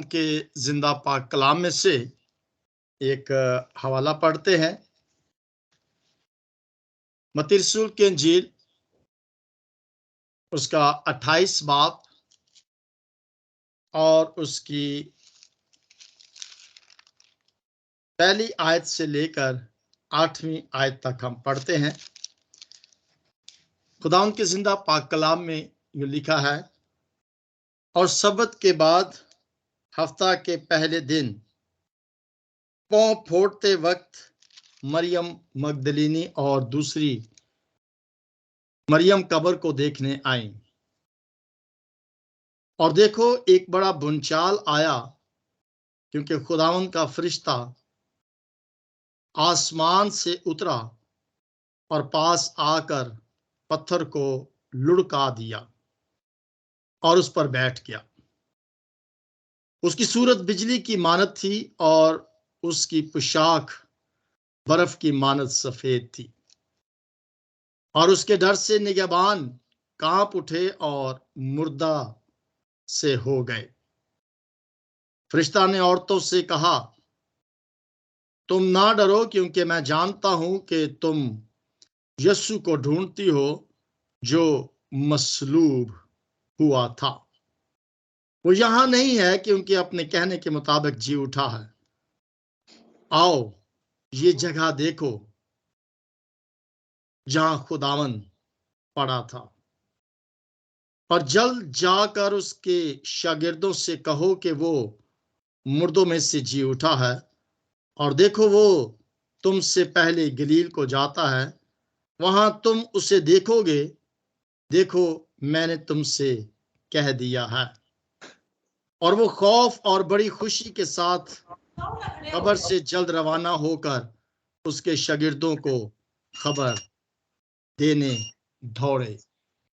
के जिंदा पाक कलाम में से एक हवाला पढ़ते हैं। मत्ती रसूल की इंजील उसका 28 बाब और उसकी पहली आयत से लेकर 8वीं आयत तक हम पढ़ते हैं। खुदावंद के जिंदा पाक कलाम में ये लिखा है, और सब्त के बाद हफ्ता के पहले दिन पाँव फोड़ते वक्त मरियम मगदलीनी और दूसरी मरियम कब्र को देखने आई, और देखो एक बड़ा भूचाल आया, क्योंकि खुदावंद का फरिश्ता आसमान से उतरा और पास आकर पत्थर को लुढ़का दिया और उस पर बैठ गया। उसकी सूरत बिजली की मानद थी और उसकी पोशाक बर्फ की मानद सफेद थी, और उसके डर से निगहबान कांप उठे और मुर्दा से हो गए। फरिश्ता ने औरतों से कहा, तुम ना डरो, क्योंकि मैं जानता हूं कि तुम यीशु को ढूंढती हो जो मसलूब हुआ था। वो यहां नहीं है, क्योंकि अपने कहने के मुताबिक जी उठा है। आओ ये जगह देखो जहां खुदावन पड़ा था, और जल्द जाकर उसके शागिर्दों से कहो कि वो मुर्दों में से जी उठा है, और देखो वो तुमसे पहले गलील को जाता है, वहां तुम उसे देखोगे। देखो मैंने तुमसे कह दिया है। और वो खौफ और बड़ी खुशी के साथ कब्र से जल्द रवाना होकर उसके शागिर्दों को खबर देने दौड़े।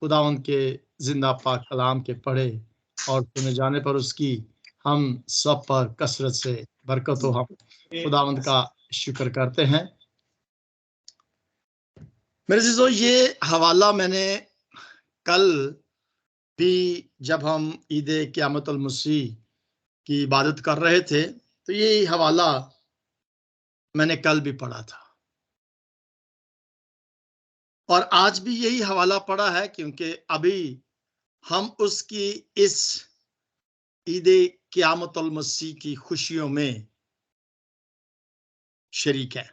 खुदावंद के जिंदा पाक कलाम के पढ़े और सुने जाने पर उसकी हम सब पर कसरत से बरकत हो। हम खुदावंद का शुक्र करते हैं। मेरे अज़ीज़ों, ये हवाला मैंने कल भी, जब हम ईद क़यामतुल मसीह की इबादत कर रहे थे, तो ये हवाला मैंने कल भी पढ़ा था, और आज भी यही हवाला पढ़ा है, क्योंकि अभी हम उसकी इस ईद क़यामतुल मसीह की खुशियों में शरीक है।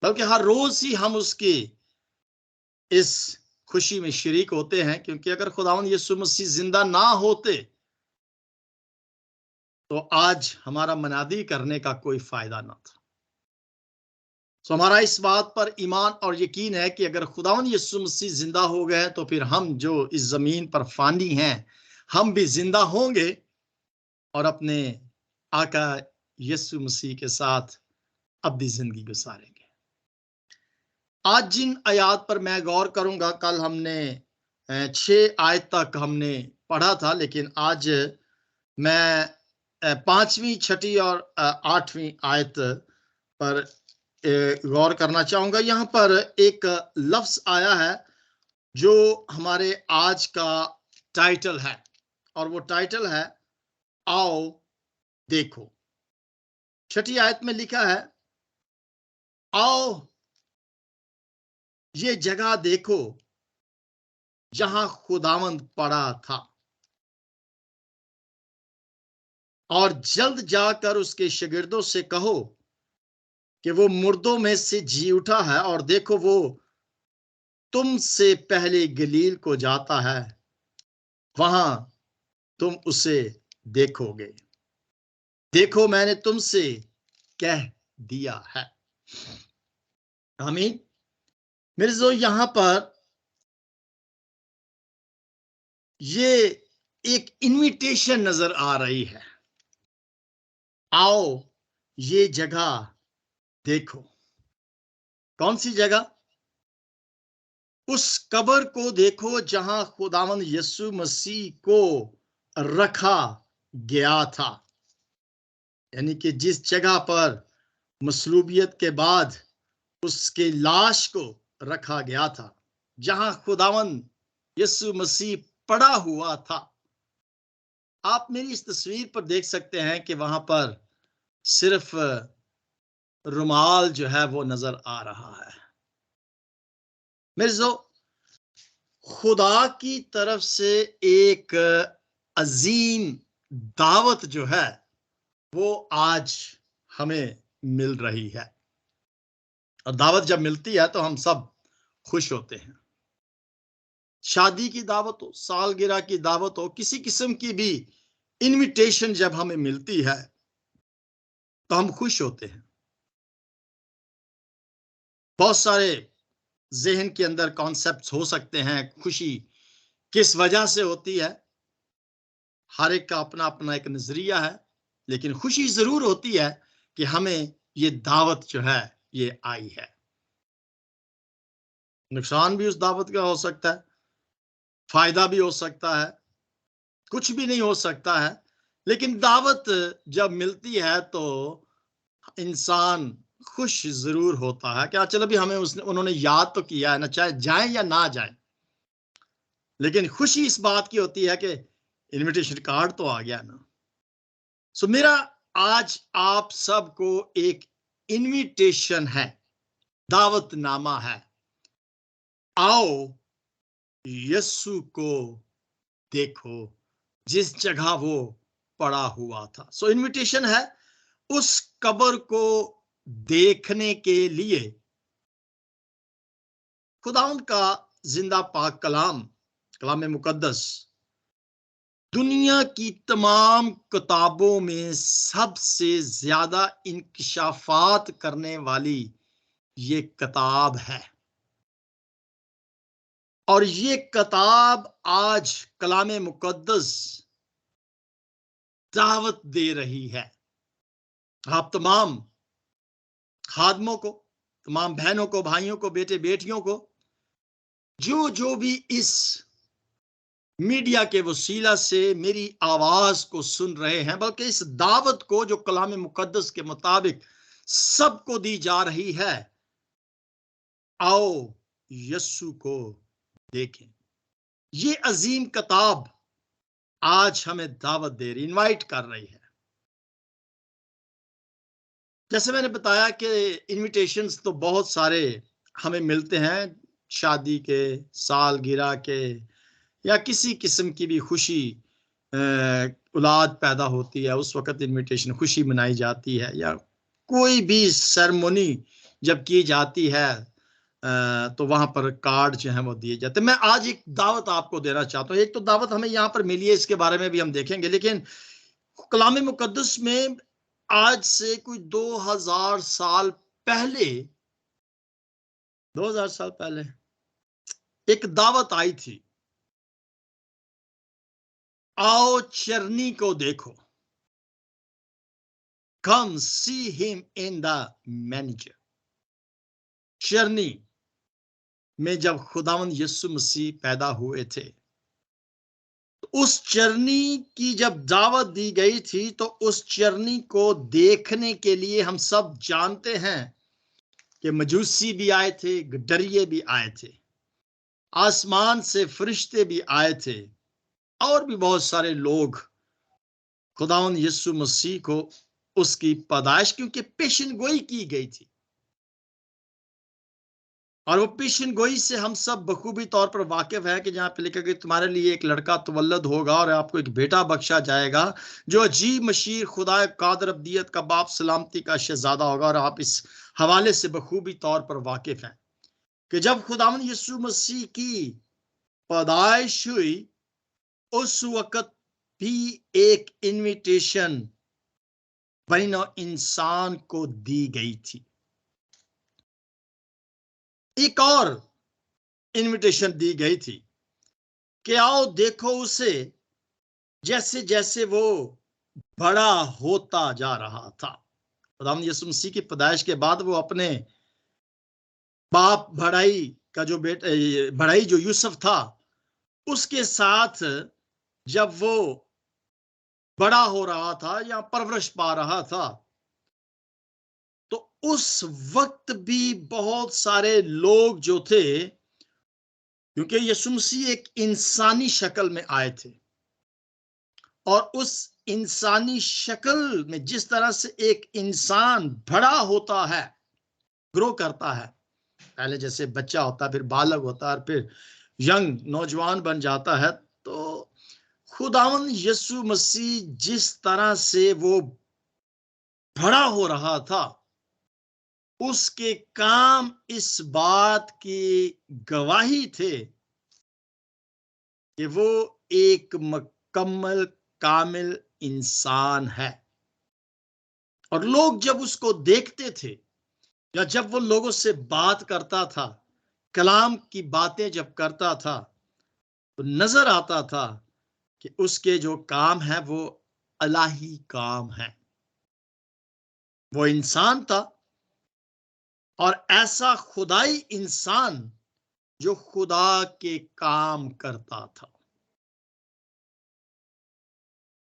बल्कि हर रोज ही हम उसकी इस खुशी में शरीक होते हैं, क्योंकि अगर खुदावंद यीशु मसीह जिंदा ना होते तो आज हमारा मनादी करने का कोई फायदा ना था। तो हमारा इस बात पर ईमान और यकीन है कि अगर खुदावंद यीशु मसीह जिंदा हो गए तो फिर हम जो इस जमीन पर फानी हैं, हम भी जिंदा होंगे और अपने आका यीशु मसीह के साथ अब्दी जिंदगी गुजारेंगे। आज जिन आयात पर मैं गौर करूंगा, कल हमने 6 आयत तक हमने पढ़ा था, लेकिन आज मैं 5वीं, 6ठी और 8वीं आयत पर गौर करना चाहूंगा। यहाँ पर एक लफ्ज आया है जो हमारे आज का टाइटल है, और वो टाइटल है आओ देखो। 6ठी आयत में लिखा है, आओ ये जगह देखो जहां खुदावंद पड़ा था, और जल्द जाकर उसके शागिर्दों से कहो कि वो मुर्दों में से जी उठा है, और देखो वो तुमसे पहले गलील को जाता है, वहां तुम उसे देखोगे। देखो मैंने तुमसे कह दिया है। आमीन। मेरे जो यहां पर ये एक इनविटेशन नजर आ रही है, आओ ये जगह देखो। कौन सी जगह? उस कब्र को देखो जहां खुदावंद यीशु मसीह को रखा गया था, यानी कि जिस जगह पर मसलूबियत के बाद उसके लाश को रखा गया था, जहां खुदावंद यीशु मसीह पड़ा हुआ था, आप मेरी इस तस्वीर पर देख सकते हैं कि वहां पर सिर्फ रुमाल जो है वो नजर आ रहा है। मेरे जो खुदा की तरफ से एक अजीम दावत जो है वो आज हमें मिल रही है, और दावत जब मिलती है तो हम सब खुश होते हैं। शादी की दावत हो, सालगिरह की दावत हो, किसी किस्म की भी इनविटेशन जब हमें मिलती है तो हम खुश होते हैं। बहुत सारे जहन के अंदर कॉन्सेप्ट्स हो सकते हैं खुशी किस वजह से होती है, हर एक का अपना अपना एक नजरिया है, लेकिन खुशी जरूर होती है कि हमें ये दावत जो है ये आई है। नुकसान भी उस दावत का हो सकता है, फायदा भी हो सकता है, कुछ भी नहीं हो सकता है, लेकिन दावत जब मिलती है तो इंसान खुश जरूर होता है। क्या चलो भी हमें उसने उन्होंने याद तो किया है ना, चाहे जाए या ना जाए, लेकिन खुशी इस बात की होती है कि इनविटेशन कार्ड तो आ गया ना। सो मेरा आज आप सबको एक इनविटेशन है, दावतनामा है, आओ यीशु को देखो जिस जगह वो पड़ा हुआ था। सो इनविटेशन है उस कब्र को देखने के लिए। खुदावंद का जिंदा पाक कलाम, कलाम मुकद्दस, दुनिया की तमाम किताबों में सबसे ज्यादा इंकिशाफात करने वाली ये किताब है, और ये किताब आज कलाम मुकद्दस दावत दे रही है आप तमाम खादमों को, तमाम बहनों को, भाइयों को, बेटे बेटियों को, जो जो भी इस मीडिया के वसीला से मेरी आवाज को सुन रहे हैं, बल्कि इस दावत को जो कलाम मुकद्दस के मुताबिक सबको दी जा रही है, आओ यीशु को देखें। ये अजीम किताब आज हमें दावत दे रही, इनवाइट कर रही है। जैसे मैंने बताया कि इनविटेशंस तो बहुत सारे हमें मिलते हैं, शादी के, सालगिरह के, या किसी किस्म की भी खुशी, औलाद पैदा होती है उस वक्त इनविटेशन, खुशी मनाई जाती है, या कोई भी सेरेमनी जब की जाती है तो वहां पर कार्ड जो है वो दिए जाते हैं। मैं आज एक दावत आपको देना चाहता हूँ। एक तो दावत हमें यहाँ पर मिली है, इसके बारे में भी हम देखेंगे, लेकिन कलाम मुकद्दस में आज से कोई 2000 साल पहले, 2000 साल पहले एक दावत आई थी, आओ चरनी को देखो, come see him in the manger. चरनी में जब खुदावंद यीशु मसीह पैदा हुए थे, तो उस चरनी की जब दावत दी गई थी, तो उस चरनी को देखने के लिए हम सब जानते हैं कि मजूसी भी आए थे, गडरिये भी आए थे, आसमान से फरिश्ते भी आए थे, और भी बहुत सारे लोग खुदावंद यीशु मसीह को उसकी पैदाइश, क्योंकि पेशन गोई की गई थी, और वो पेशन गोई से हम सब बखूबी तौर पर वाकिफ है कि जहां पे लिखा गया तुम्हारे लिए एक लड़का तवल्लद होगा और आपको एक बेटा बख्शा जाएगा जो अजीब मशीर खुदा कादर अब्दियत का बाप सलामती का शहजादा होगा। और आप इस हवाले से बखूबी तौर पर वाकिफ हैं कि जब खुदावंद यीशु मसीह की पैदाइश हुई, उस वक्त भी एक इनविटेशन बनो इंसान को दी गई थी, एक और इनविटेशन दी गई थी कि आओ देखो उसे जैसे जैसे वो बड़ा होता जा रहा था। खुदावंद यीशु मसीह की पैदाइश के बाद वो अपने बाप बढ़ाई का जो बेटा, बढ़ाई जो यूसुफ था, उसके साथ जब वो बड़ा हो रहा था या परवरिश पा रहा था, तो उस वक्त भी बहुत सारे लोग जो थे, क्योंकि यीशु मसीह एक इंसानी शक्ल में आए थे, और उस इंसानी शक्ल में जिस तरह से एक इंसान बड़ा होता है, ग्रो करता है, पहले जैसे बच्चा होता है, फिर बालक होता है, और फिर यंग नौजवान बन जाता है, तो खुदावंद यीशु मसीह जिस तरह से वो बड़ा हो रहा था, उसके काम इस बात की गवाही थे कि वो एक मुकम्मल कामिल इंसान है। और लोग जब उसको देखते थे, या जब वो लोगों से बात करता था, कलाम की बातें जब करता था, तो नजर आता था कि उसके जो काम है वो इलाही काम है। वो इंसान था, और ऐसा खुदाई इंसान जो खुदा के काम करता था।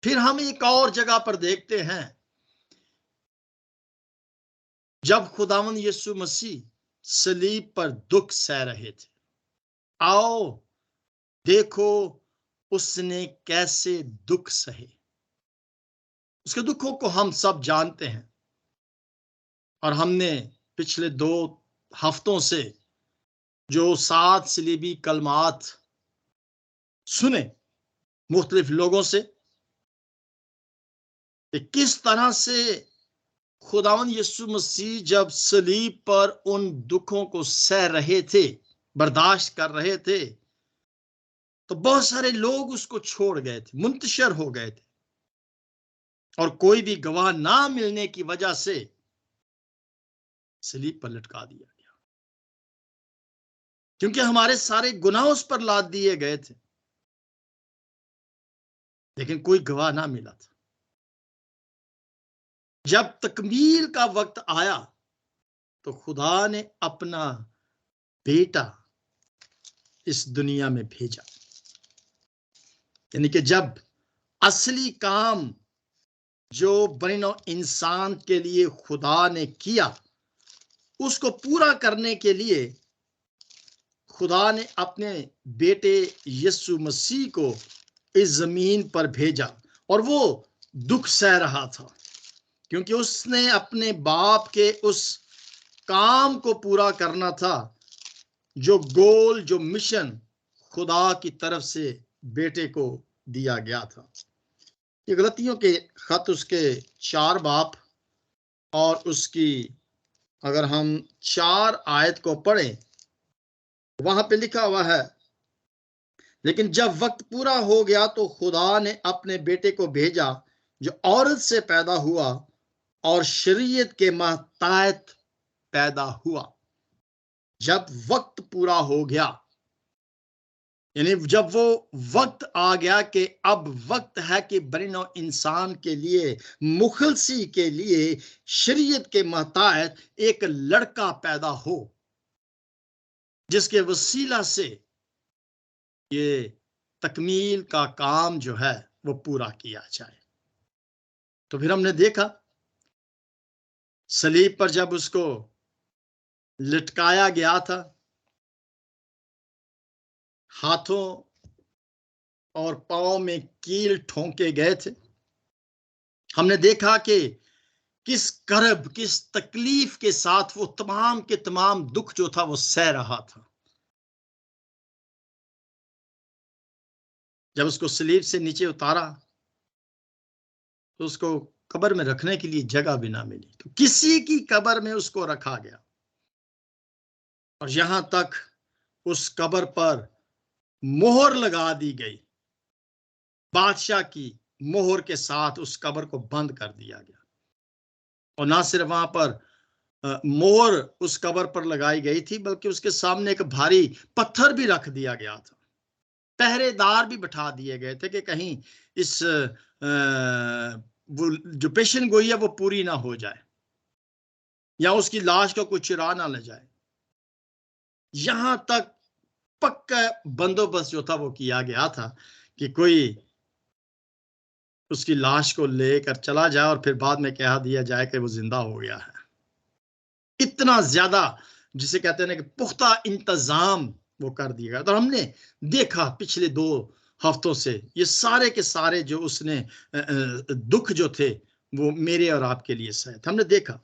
फिर हम एक और जगह पर देखते हैं, जब खुदावंद यीशु मसीह सलीब पर दुख सह रहे थे, आओ देखो उसने कैसे दुख सहे। उसके दुखों को हम सब जानते हैं, और हमने पिछले 2 हफ्तों से जो 7 सलीबी कलमात सुने मुख्तलिफ लोगों से, कि किस तरह से खुदावंद यीशु मसीह जब सलीब पर उन दुखों को सह रहे थे, बर्दाश्त कर रहे थे, तो बहुत सारे लोग उसको छोड़ गए थे, मुंतशिर हो गए थे, और कोई भी गवाह ना मिलने की वजह से सलीब पर लटका दिया गया, क्योंकि हमारे सारे गुनाह उस पर लाद दिए गए थे, लेकिन कोई गवाह ना मिला था। जब तकमील का वक्त आया, तो खुदा ने अपना बेटा इस दुनिया में भेजा, यानी कि जब असली काम जो बनो इंसान के लिए खुदा ने किया, उसको पूरा करने के लिए खुदा ने अपने बेटे यीशु मसीह को इस जमीन पर भेजा, और वो दुख सह रहा था, क्योंकि उसने अपने बाप के उस काम को पूरा करना था, जो गोल, जो मिशन खुदा की तरफ से बेटे को दिया गया था। ये गलतियों के खत उसके 4 बाब और उसकी, अगर हम 4 आयत को पढ़ें, वहां पे लिखा हुआ है, लेकिन जब वक्त पूरा हो गया तो खुदा ने अपने बेटे को भेजा, जो औरत से पैदा हुआ और शरीयत के महतायत पैदा हुआ। जब वक्त पूरा हो गया, यानी जब वो वक्त आ गया कि अब वक्त है कि बनो इंसान के लिए, मुखलसी के लिए, शरीयत के महतायत एक लड़का पैदा हो, जिसके वसीला से ये तकमील का काम जो है वो पूरा किया जाए। तो फिर हमने देखा सलीब पर जब उसको लटकाया गया था, हाथों और पांव में कील ठोंके गए थे, हमने देखा कि किस करब, किस तकलीफ के साथ वो तमाम के तमाम दुख जो था वो सह रहा था। जब उसको सलीब से नीचे उतारा, तो उसको कब्र में रखने के लिए जगह भी ना मिली, तो किसी की कब्र में उसको रखा गया, और यहां तक उस कब्र पर मोहर लगा दी गई, बादशाह की मोहर के साथ उस कब्र को बंद कर दिया गया। और ना सिर्फ वहां पर मोहर उस कब्र पर लगाई गई थी, बल्कि उसके सामने एक भारी पत्थर भी रख दिया गया था। पहरेदार भी बैठा दिए गए थे कि कहीं इस वो जो पेशन गोई है वो पूरी ना हो जाए, या उसकी लाश को कुछ चुरा ना ले जाए। यहां तक पक्का बंदोबस्त जो था वो किया गया था कि कोई उसकी लाश को लेकर चला जाए और फिर बाद में कह दिया जाए कि वो जिंदा हो गया है। इतना ज्यादा, जिसे कहते हैं ना कि पुख्ता इंतजाम वो कर दिया गया। तो हमने देखा पिछले 2 हफ्तों से, ये सारे के सारे जो उसने दुख जो थे वो मेरे और आपके लिए सहे। हमने देखा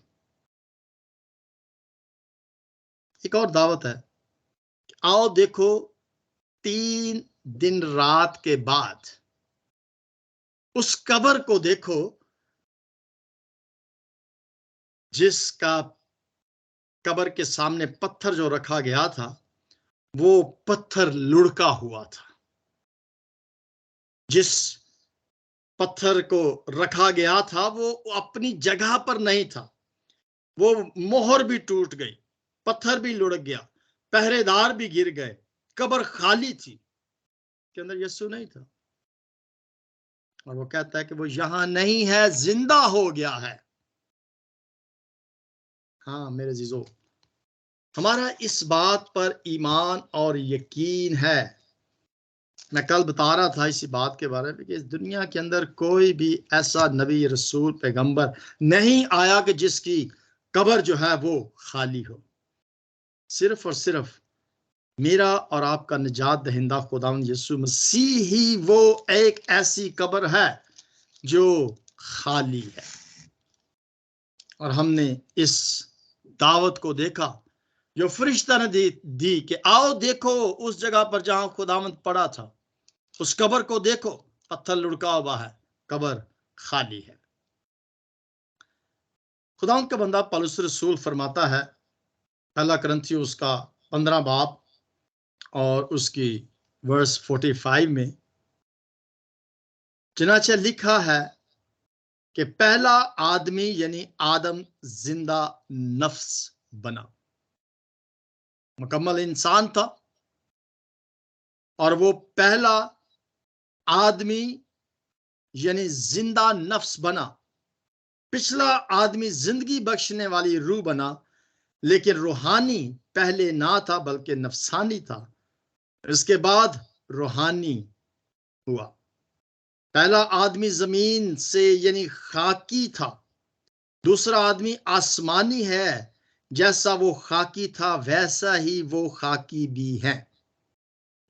एक और दावत है, आओ देखो 3 दिन रात के बाद उस कब्र को देखो जिसका कब्र के सामने पत्थर जो रखा गया था वो पत्थर लुढ़का हुआ था। जिस पत्थर को रखा गया था वो अपनी जगह पर नहीं था, वो मोहर भी टूट गई, पत्थर भी लुढ़क गया, पहरेदार भी गिर गए, कब्र खाली थी, के अंदर यीशु नहीं था। और वो कहता है कि वो यहां नहीं है, जिंदा हो गया है। हाँ मेरे जीजो, हमारा इस बात पर ईमान और यकीन है। मैं कल बता रहा था इसी बात के बारे में कि इस दुनिया के अंदर कोई भी ऐसा नबी, रसूल, पैगंबर नहीं आया कि जिसकी कब्र जो है वो खाली हो। सिर्फ और सिर्फ मेरा और आपका निजात दहिंदा खुदावंद यीशु मसीह ही वो एक ऐसी कब्र है जो खाली है। और हमने इस दावत को देखा जो फरिश्ता ने दी कि आओ देखो उस जगह पर जहां खुदावंद पड़ा था, उस कब्र को देखो, पत्थर लुढ़का हुआ है, कब्र खाली है। खुदावंद का बंदा पौलुस रसूल फरमाता है, पहला कुरिन्थियों उसका 15 बाब और उसकी वर्स 45 में, चनाचे लिखा है कि पहला आदमी यानी आदम जिंदा नफ्स बना, मुकम्मल इंसान था, और वो पहला आदमी यानी जिंदा नफ्स बना। पिछला आदमी जिंदगी बख्शने वाली रूह बना, लेकिन रूहानी पहले ना था बल्कि नफसानी था, इसके बाद रूहानी हुआ। पहला आदमी जमीन से यानी खाकी था, दूसरा आदमी आसमानी है, जैसा वो खाकी था वैसा ही वो खाकी भी है,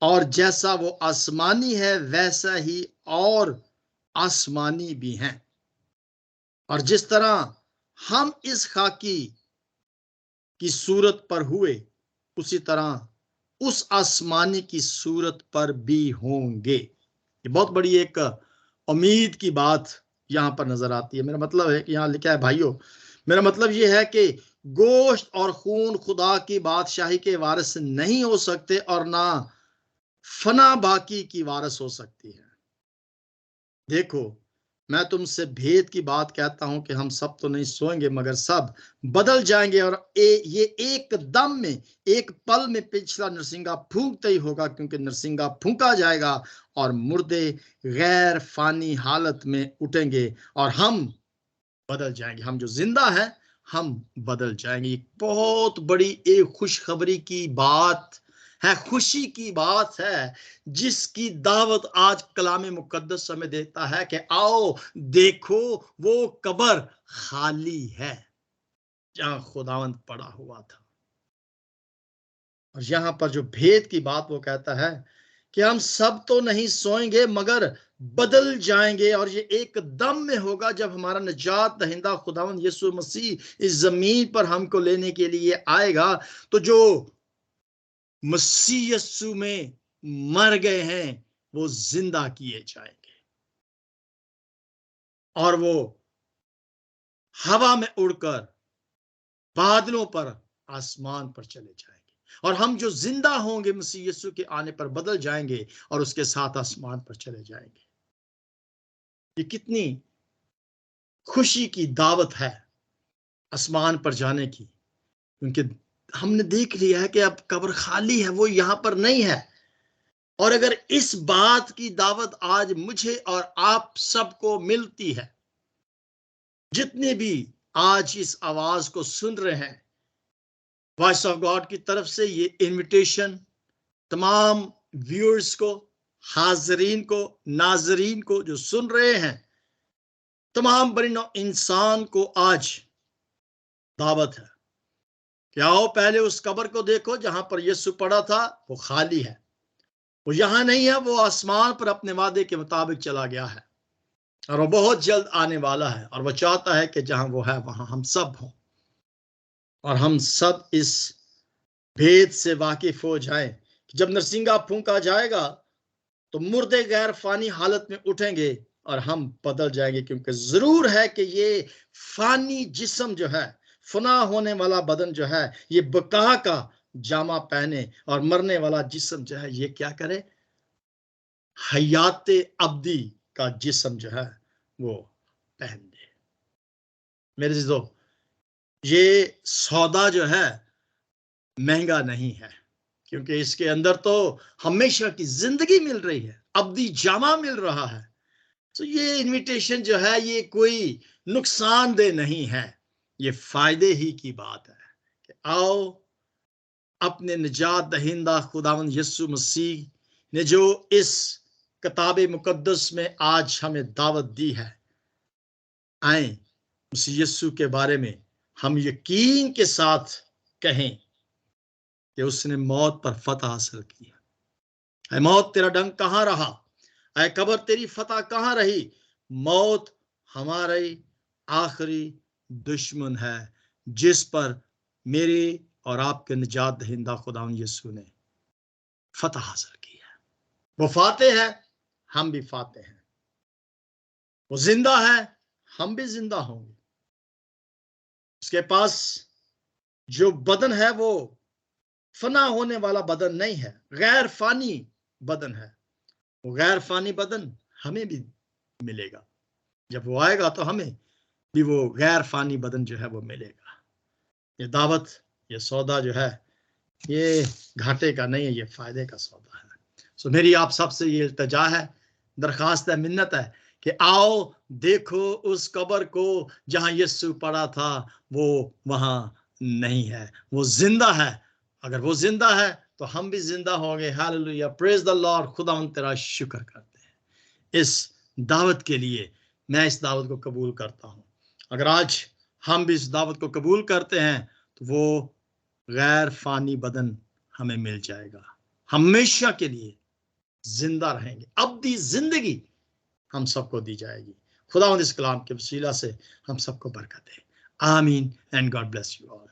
और जैसा वो आसमानी है वैसा ही और आसमानी भी हैं। और जिस तरह हम इस खाकी की सूरत पर हुए, उसी तरह उस आसमानी की सूरत पर भी होंगे। ये बहुत बड़ी एक उम्मीद की बात यहां पर नजर आती है। मेरा मतलब है कि यहां लिखा है भाइयों, मेरा मतलब यह है कि गोश्त और खून खुदा की बादशाही के वारिस नहीं हो सकते और ना फना बाकी की वारिस हो सकती है। देखो, मैं तुमसे भेद की बात कहता हूं कि हम सब तो नहीं सोएंगे मगर सब बदल जाएंगे, और ये एक दम में, एक पल में पिछला नरसिंगा फूंकते ही होगा, क्योंकि नरसिंगा फूंका जाएगा और मुर्दे गैर फानी हालत में उठेंगे और हम बदल जाएंगे। हम जो जिंदा हैं हम बदल जाएंगे। बहुत बड़ी एक खुशखबरी की बात है, खुशी की बात है, जिसकी दावत आज कलाम मुकद्दस हमें देता है कि आओ देखो वो कब्र खाली है जहां खुदावंद पड़ा हुआ था। और यहां पर जो भेद की बात वो कहता है कि हम सब तो नहीं सोएंगे मगर बदल जाएंगे, और ये एक दम में होगा जब हमारा निजात दहिंदा खुदावंद यीशु मसीह इस जमीन पर हमको लेने के लिए आएगा। तो जो मसीह यीशु में मर गए हैं वो जिंदा किए जाएंगे, और वो हवा में उड़कर बादलों पर आसमान पर चले जाएंगे, और हम जो जिंदा होंगे मसीह यीशु के आने पर बदल जाएंगे और उसके साथ आसमान पर चले जाएंगे। ये कितनी खुशी की दावत है आसमान पर जाने की, क्योंकि हमने देख लिया है कि अब कब्र खाली है, वो यहां पर नहीं है। और अगर इस बात की दावत आज मुझे और आप सबको मिलती है, जितने भी आज इस आवाज को सुन रहे हैं, वॉइस ऑफ गॉड की तरफ से ये इनविटेशन तमाम व्यूअर्स को, हाजरीन को, नाजरीन को जो सुन रहे हैं, तमाम बड़ी नौ इंसान को आज दावत है कि आओ पहले उस कब्र को देखो जहां पर यीशु पड़ा था, वो खाली है। वो यहां नहीं है, वो आसमान पर अपने वादे के मुताबिक चला गया है और वो बहुत जल्द आने वाला है। और वो चाहता है कि जहां वो है वहां हम सब हों और हम सब इस भेद से वाकिफ हो जाएं कि जब नरसिंगा फूंका जाएगा तो मुर्दे गैर फानी हालत में उठेंगे और हम बदल जाएंगे, क्योंकि जरूर है कि ये फानी जिस्म जो है, फना होने वाला बदन जो है, ये बका का जामा पहने और मरने वाला जिस्म जो है ये क्या करे, हयात अब्दी का जिस्म जो है वो पहन दे। मेरे दोस्तों, ये सौदा जो है महंगा नहीं है, क्योंकि इसके अंदर तो हमेशा की जिंदगी मिल रही है, अब्दी जामा मिल रहा है। तो ये इनविटेशन जो है ये कोई नुकसानदेह नहीं है, ये फायदे ही की बात है कि आओ अपने निजात दहिंदा खुदावंद यीशु मसीह ने जो इस किताब मुकद्दस में आज हमें दावत दी है, आए उस यीशु के बारे में हम यकीन के साथ कहें कि उसने मौत पर फतह हासिल की है। मौत तेरा डंक कहां रहा, ऐ कब्र तेरी फतह कहां रही। मौत हमारी आखिरी दुश्मन है जिस पर मेरे और आपके निजात दहिंदा खुदावंद यीशु ने फतह हासिल की है। वो फातेह है, हम भी फातेह हैं। वो जिंदा है, हम भी जिंदा होंगे। उसके पास जो बदन है वो फना होने वाला बदन नहीं है, गैर फानी बदन है। वो गैर फानी बदन हमें भी मिलेगा, जब वो आएगा तो हमें भी वो गैर फानी बदन जो है वो मिलेगा। ये दावत, ये सौदा जो है ये घाटे का नहीं है, ये फायदे का सौदा है। सो मेरी आप सबसे ये इल्तिजा है, दरखास्त है, मिन्नत है कि आओ देखो उस कब्र को जहां यीशु पड़ा था, वो वहां नहीं है, वो जिंदा है। अगर वो जिंदा है तो हम भी जिंदा होंगे। Hallelujah, praise the Lord. खुदावंद तेरा शुक्र करते हैं इस दावत के लिए। मैं इस दावत को कबूल करता हूं। अगर आज हम भी इस दावत को कबूल करते हैं तो वो गैर फानी बदन हमें मिल जाएगा, हमेशा के लिए जिंदा रहेंगे, अब्दी जिंदगी हम सबको दी जाएगी। खुदावंद इस कलाम के वसीला से हम सबको बरकत दे। आमीन and God bless you all.